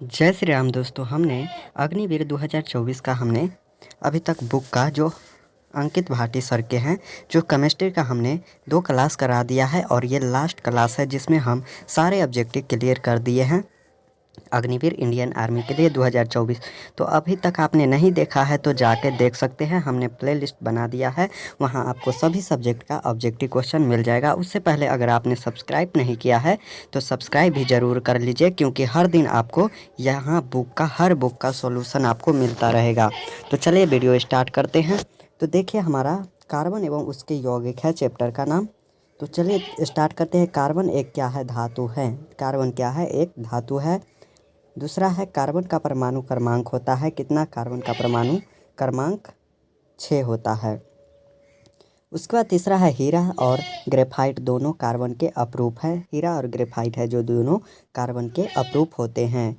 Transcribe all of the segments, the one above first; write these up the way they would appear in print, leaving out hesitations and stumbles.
जय श्री राम दोस्तों। हमने अग्निवीर 2024 का हमने अभी तक बुक का जो अंकित भाटी सर के हैं जो केमिस्ट्री का हमने 2 क्लास करा दिया है और ये लास्ट क्लास है जिसमें हम सारे ऑब्जेक्टिव क्लियर कर दिए हैं अग्निवीर इंडियन आर्मी के लिए 2024। तो अभी तक आपने नहीं देखा है तो जाके देख सकते हैं, हमने प्लेलिस्ट बना दिया है, वहां आपको सभी सब्जेक्ट का ऑब्जेक्टिव क्वेश्चन मिल जाएगा। उससे पहले अगर आपने सब्सक्राइब नहीं किया है तो सब्सक्राइब भी ज़रूर कर लीजिए, क्योंकि हर दिन आपको यहाँ हर बुक का सॉल्यूशन आपको मिलता रहेगा। तो चलिए वीडियो स्टार्ट करते हैं। तो देखिए हमारा कार्बन एवं उसके यौगिक है चैप्टर का नाम। तो चलिए स्टार्ट करते हैं। कार्बन एक क्या है? धातु है। कार्बन क्या है? एक धातु है। दूसरा है कार्बन का परमाणु क्रमांक होता है कितना? कार्बन का परमाणु क्रमांक 6 होता है। उसके बाद तीसरा है हीरा और ग्रेफाइट दोनों कार्बन के अपरूप है। हीरा और ग्रेफाइट है जो दोनों कार्बन के अपरूप होते हैं।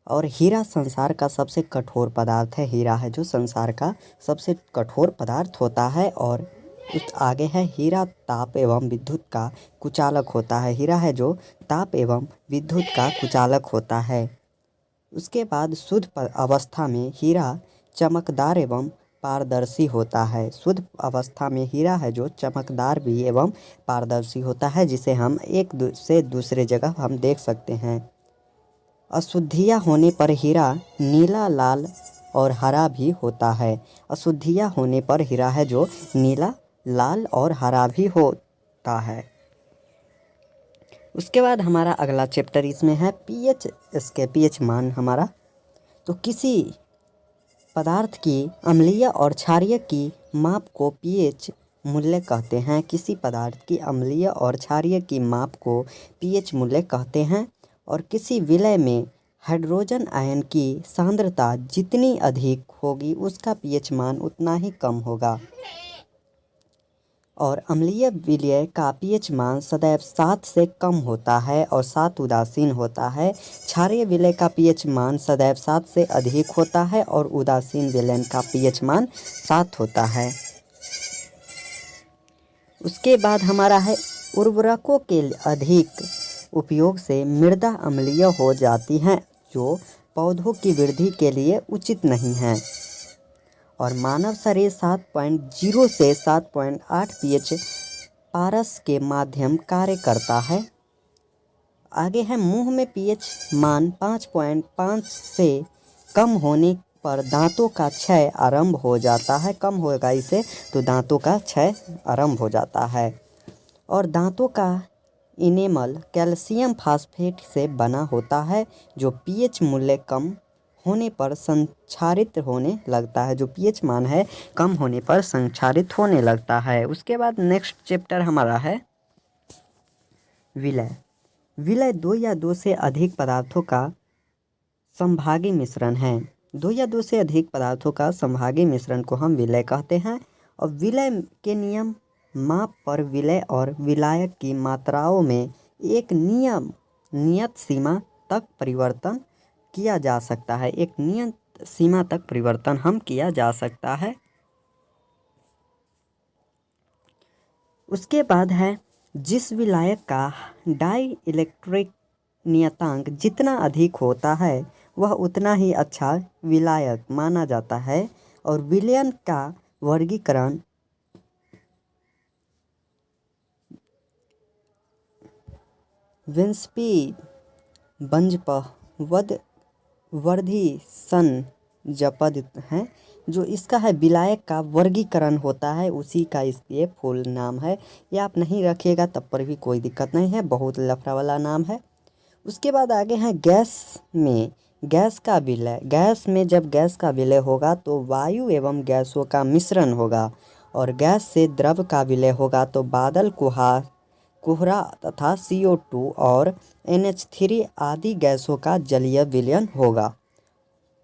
और हीरा संसार का सबसे कठोर पदार्थ है। हीरा है जो संसार का सबसे कठोर पदार्थ होता है। और उस आगे है हीरा ताप एवं विद्युत का कुचालक होता है। हीरा है जो ताप एवं विद्युत का कुचालक होता है। उसके बाद शुद्ध अवस्था में हीरा चमकदार एवं पारदर्शी होता है। शुद्ध अवस्था में हीरा है जो चमकदार भी एवं पारदर्शी होता है, जिसे हम एक से दूसरे जगह हम देख सकते हैं। अशुद्धियाँ होने पर हीरा नीला, लाल और हरा भी होता है। अशुद्धियाँ होने पर हीरा है जो नीला, लाल और हरा भी होता है। उसके बाद हमारा अगला चैप्टर इसमें है पीएच। इसके पीएच मान हमारा, तो किसी पदार्थ की अम्लीय और क्षारीय की माप को पीएच मूल्य कहते हैं। किसी पदार्थ की अम्लीय और क्षारीय की माप को पीएच मूल्य कहते हैं। और किसी विलय में हाइड्रोजन आयन की सांद्रता जितनी अधिक होगी उसका पीएच मान उतना ही कम होगा। और अम्लीय विलय का पीएच मान सदैव 7 से कम होता है और 7 उदासीन होता है। क्षारीय विलय का पीएच मान सदैव 7 से अधिक होता है और उदासीन विलयन का पीएच मान 7 होता है। उसके बाद हमारा है उर्वरकों के अधिक उपयोग से मृदा अम्लीय हो जाती हैं, जो पौधों की वृद्धि के लिए उचित नहीं है। और मानव शरीर 7.0 से 7.8 पीएच पारस के माध्यम कार्य करता है। आगे है मुंह में पीएच मान 5.5 से कम होने पर दांतों का क्षय आरंभ हो जाता है। कम होगा इसे तो दांतों का क्षय आरंभ हो जाता है। और दांतों का इनेमल कैल्शियम फास्फेट से बना होता है, जो पीएच मूल्य कम होने पर संक्षारित होने लगता है। जो पीएच मान है कम होने पर संक्षारित होने लगता है। उसके बाद नेक्स्ट चैप्टर हमारा है विलय। विलय 2 या 2 से अधिक पदार्थों का समभागी मिश्रण है। 2 या 2 से अधिक पदार्थों का समभागी मिश्रण को हम विलय कहते हैं। और विलय के नियम माप पर विलय और विलायक की मात्राओं में एक नियत सीमा तक परिवर्तन किया जा सकता है। एक नियत सीमा तक परिवर्तन हम किया जा सकता है। उसके बाद है जिस विलायक का डाई इलेक्ट्रिक नियतांक जितना अधिक होता है वह उतना ही अच्छा विलायक माना जाता है। और विलयन का वर्गीकरण विन्स्पी बंजपवद वर्धीसन जपद है। जो इसका है विलायक का वर्गीकरण होता है, उसी का इसके फुल नाम है। ये आप नहीं रखिएगा तब पर भी कोई दिक्कत नहीं है, बहुत लफड़ा वाला नाम है। उसके बाद आगे है गैस में गैस का विलय। गैस में जब गैस का विलय होगा तो वायु एवं गैसों का मिश्रण होगा। और गैस से द्रव का विलय होगा तो बादल, कोहरा तथा CO2 और NH3 आदि गैसों का जलीय विलयन होगा।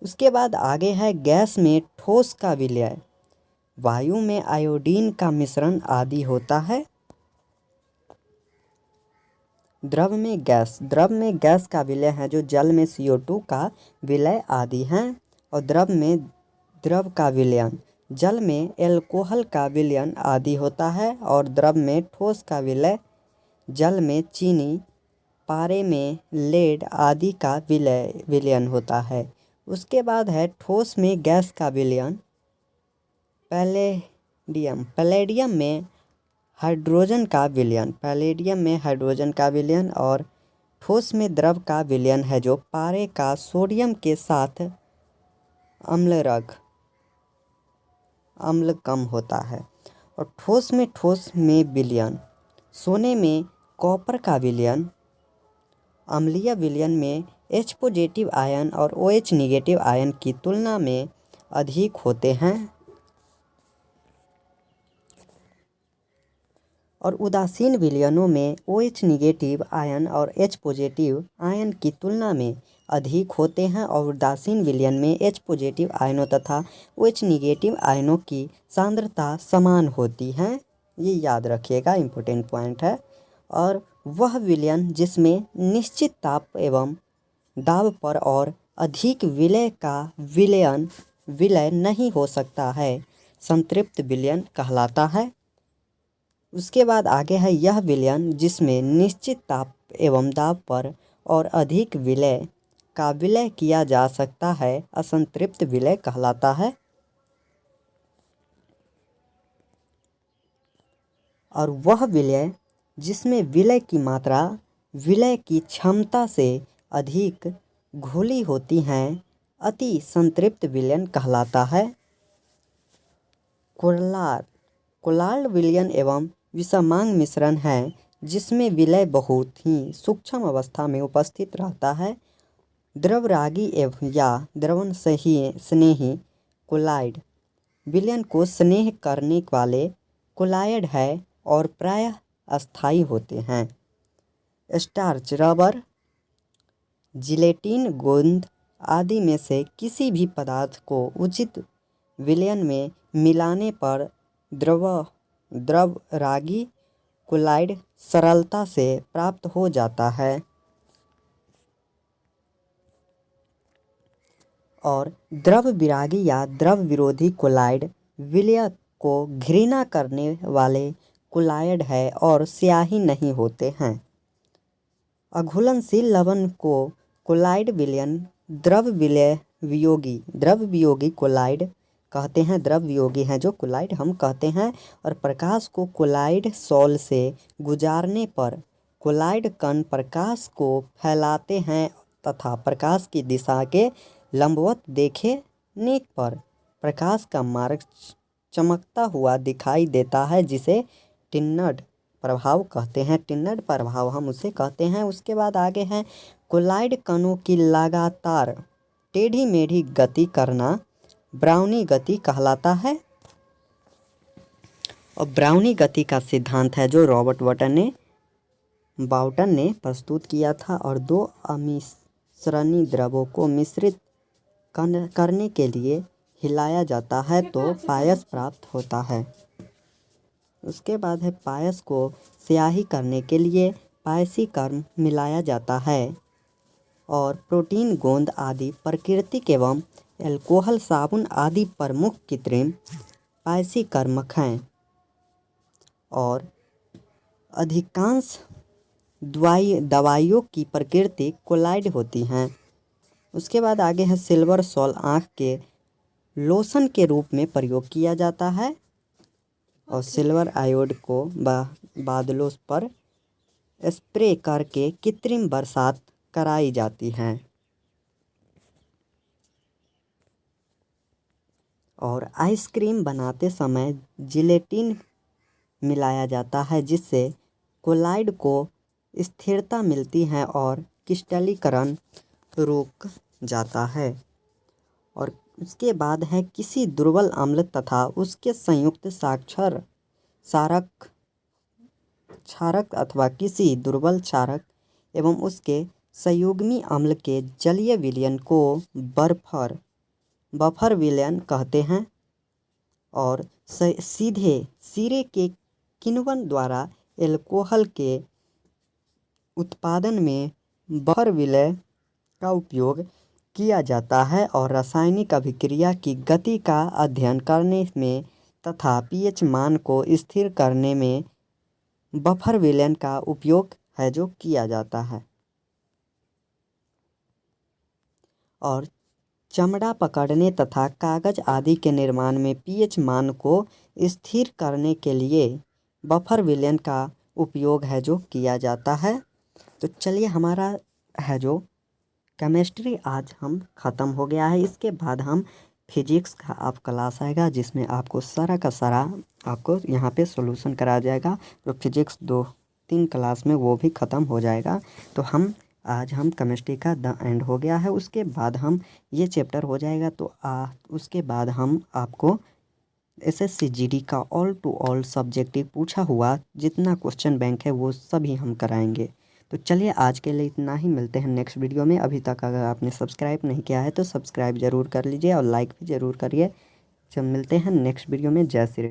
उसके बाद आगे है गैस में ठोस का विलय। वायु में आयोडीन का मिश्रण आदि होता है। द्रव में गैस का विलय है जो जल में CO2 का विलय आदि हैं। और द्रव का विलयन जल में एल्कोहल का विलयन आदि होता है। और द्रव में ठोस का विलय जल में चीनी पारे में लेड आदि का विलयन होता है। उसके बाद है ठोस में गैस का विलयन, पैलेडियम में हाइड्रोजन का विलयन, और ठोस में द्रव का विलयन है जो पारे का सोडियम के साथ अम्ल कम होता है। और ठोस में विलयन, सोने में कॉपर का विलयन, अम्लीय विलयन में H पॉजिटिव आयन और OH निगेटिव आयन की तुलना में अधिक होते हैं। और उदासीन विलयनों में OH निगेटिव आयन और H पॉजिटिव आयन की तुलना में अधिक होते हैं। और उदासीन विलयन में H पॉजिटिव आयनों तथा OH निगेटिव आयनों की सांद्रता समान होती है। ये याद रखिएगा, इम्पोर्टेंट पॉइंट है। और वह विलयन जिसमें निश्चित ताप एवं दाब पर और अधिक विलय नहीं हो सकता है, संतृप्त विलयन कहलाता है। उसके बाद आगे है यह विलयन जिसमें निश्चित ताप एवं दाब पर और अधिक विलय किया जा सकता है, असंतृप्त विलय कहलाता है। और वह विलय जिसमें विलय की मात्रा विलय की क्षमता से अधिक घुली होती हैं, अति संतृप्त विलयन कहलाता है। कोलार्ड विलयन एवं विषमांग मिश्रण है जिसमें विलय बहुत ही सूक्ष्म अवस्था में उपस्थित रहता है। द्रवरागी एवं या द्रवण स्नेही कोलाइड विलयन को स्नेह करने वाले कोलाइड है और प्रायः अस्थायी होते हैं। स्टार्च, रबर, जिलेटिन, गोंद आदि में से किसी भी पदार्थ को उचित विलयन में मिलाने पर द्रवरागी कोलाइड सरलता से प्राप्त हो जाता है। और द्रव विरागी या द्रव विरोधी कोलाइड विलय को घृणा करने वाले कोलाइड है और स्याही नहीं होते हैं। अघुलनशील लवण को कोलाइड विलयन द्रव वियोगी कोलाइड कहते हैं। द्रव वियोगी हैं जो कोलाइड हम कहते हैं। और प्रकाश को कोलाइड सॉल से गुजारने पर कोलाइड कण प्रकाश को फैलाते हैं तथा प्रकाश की दिशा के लंबवत देखने पर प्रकाश का मार्ग चमकता हुआ दिखाई देता है, जिसे टिन्नड प्रभाव कहते हैं। टिन्नड प्रभाव हम उसे कहते हैं। उसके बाद आगे है कोलाइड कणों की लगातार टेढ़ी मेढ़ी गति करना ब्राउनी गति कहलाता है। और ब्राउनी गति का सिद्धांत है जो रॉबर्ट बाउटन ने प्रस्तुत किया था। और दो अमिश्रणी द्रवों को मिश्रित करने के लिए हिलाया जाता है तो पायस प्राप्त होता है। उसके बाद है पायस को स्याही करने के लिए पायसीकरण मिलाया जाता है। और प्रोटीन, गोंद आदि प्राकृतिक एवं अल्कोहल, साबुन आदि प्रमुख कृत्रिम पायसीकर्मक हैं। और अधिकांश दवाइयों की प्रकृति कोलाइड होती हैं। उसके बाद आगे है सिल्वर सॉल आँख के लोशन के रूप में प्रयोग किया जाता है। और सिल्वर आयोड को बादलों पर स्प्रे करके कृत्रिम बरसात कराई जाती है। और आइसक्रीम बनाते समय जिलेटिन मिलाया जाता है जिससे कोलाइड को स्थिरता मिलती है और क्रिस्टलीकरण रुक जाता है। और उसके बाद है किसी दुर्बल अम्ल तथा उसके संयुक्त क्षारक अथवा किसी दुर्बल क्षारक एवं उसके संयुग्मी अम्ल के जलीय विलयन को बफर विलयन कहते हैं। और सीधे सिरे के किण्वन द्वारा एल्कोहल के उत्पादन में बफर विलय का उपयोग किया जाता है। और रासायनिक अभिक्रिया की गति का अध्ययन करने में तथा पीएच मान को स्थिर करने में बफर विलयन का उपयोग है जो किया जाता है। और चमड़ा पकड़ने तथा कागज आदि के निर्माण में पीएच मान को स्थिर करने के लिए बफर विलयन का उपयोग है जो किया जाता है। तो चलिए हमारा है जो केमिस्ट्री आज हम ख़त्म हो गया है। इसके बाद हम फिजिक्स का आप क्लास आएगा जिसमें आपको सारा का सारा आपको यहाँ पे सॉल्यूशन कराया जाएगा। जो फिजिक्स 2-3 क्लास में वो भी ख़त्म हो जाएगा। तो आज हम केमिस्ट्री का द एंड हो गया है। उसके बाद हम ये चैप्टर हो जाएगा तो उसके बाद हम आपको एसएससी जीडी का ऑल टू ऑल सब्जेक्टिव पूछा हुआ जितना क्वेश्चन बैंक है वो सभी हम कराएंगे। तो चलिए आज के लिए इतना ही, मिलते हैं नेक्स्ट वीडियो में। अभी तक अगर आपने सब्सक्राइब नहीं किया है तो सब्सक्राइब ज़रूर कर लीजिए और लाइक भी ज़रूर करिए। जब मिलते हैं नेक्स्ट वीडियो में, जय श्री राम।